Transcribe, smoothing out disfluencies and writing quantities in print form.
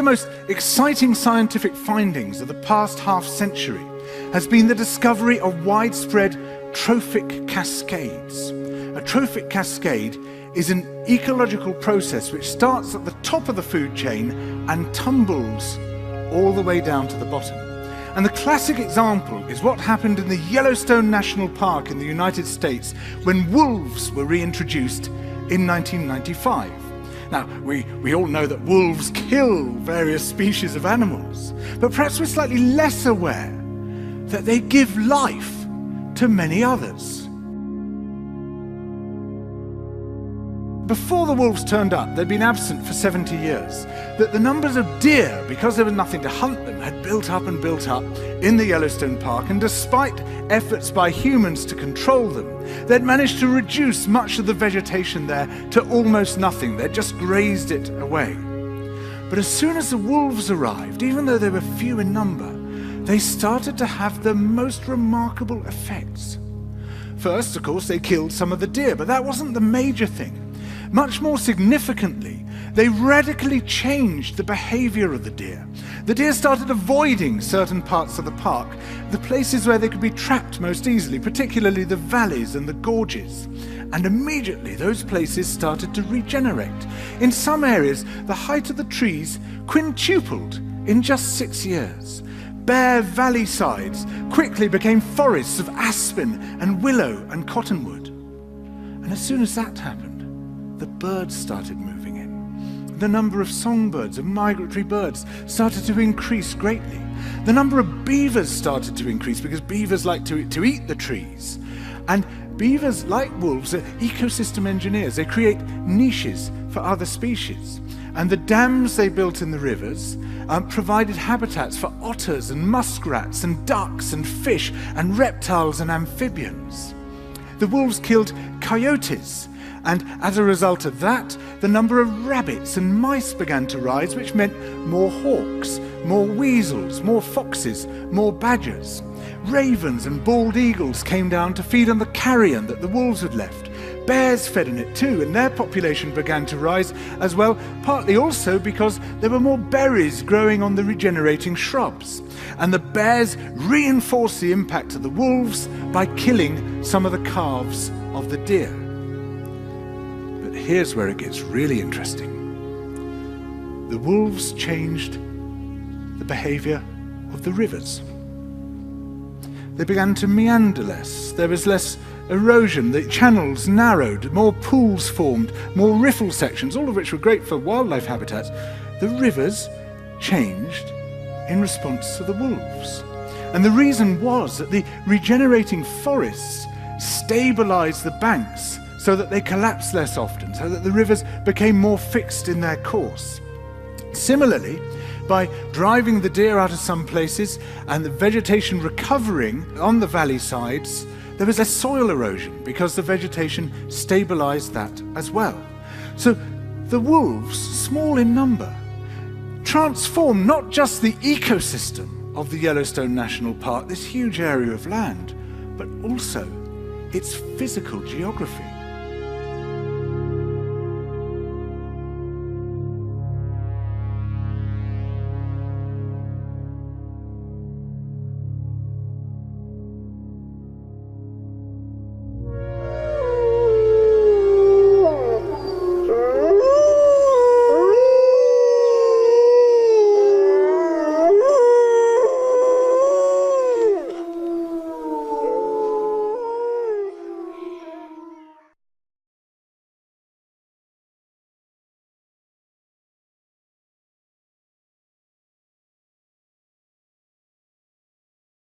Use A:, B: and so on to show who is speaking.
A: the most exciting scientific findings of the past half-century has been the discovery of widespread trophic cascades. A trophic cascade is an ecological process which starts at the top of the food chain and tumbles all the way down to the bottom. And the classic example is what happened in the Yellowstone National Park in the United States when wolves were reintroduced in 1995. Now, we all know that wolves kill various species of animals, but perhaps we're slightly less aware that they give life to many others. Before the wolves turned up, they'd been absent for 70 years, that the numbers of deer, because there was nothing to hunt them, had built up and built up in the Yellowstone Park, and despite efforts by humans to control them, they'd managed to reduce much of the vegetation there to almost nothing. They'd just grazed it away. But as soon as the wolves arrived, even though they were few in number, they started to have the most remarkable effects. First, of course, they killed some of the deer, but that wasn't the major thing. Much more significantly, they radically changed the behavior of the deer. The deer started avoiding certain parts of the park, the places where they could be trapped most easily, particularly the valleys and the gorges. And immediately those places started to regenerate. In some areas, the height of the trees quintupled in just 6 years. Bare valley sides quickly became forests of aspen and willow and cottonwood. And as soon as that happened, the birds started moving in. The number of songbirds and migratory birds started to increase greatly. The number of beavers started to increase because beavers like to eat the trees. And beavers, like wolves, are ecosystem engineers. They create niches for other species. And the dams they built in the rivers provided habitats for otters and muskrats and ducks and fish and reptiles and amphibians. The wolves killed coyotes, and as a result of that, the number of rabbits and mice began to rise, which meant more hawks, more weasels, more foxes, more badgers. Ravens and bald eagles came down to feed on the carrion that the wolves had left. Bears fed on it too, and their population began to rise as well, partly also because there were more berries growing on the regenerating shrubs. And the bears reinforced the impact of the wolves by killing some of the calves of the deer. But here's where it gets really interesting. The wolves changed the behavior of the rivers. They began to meander less. There was less erosion. The channels narrowed, more pools formed, more riffle sections, all of which were great for wildlife habitats. The rivers changed in response to the wolves. And the reason was that the regenerating forests stabilized the banks so that they collapsed less often, so that the rivers became more fixed in their course. Similarly, by driving the deer out of some places and the vegetation recovering on the valley sides, there was less soil erosion because the vegetation stabilized that as well. So the wolves, small in number, transformed not just the ecosystem of the Yellowstone National Park, this huge area of land, but also its physical geography.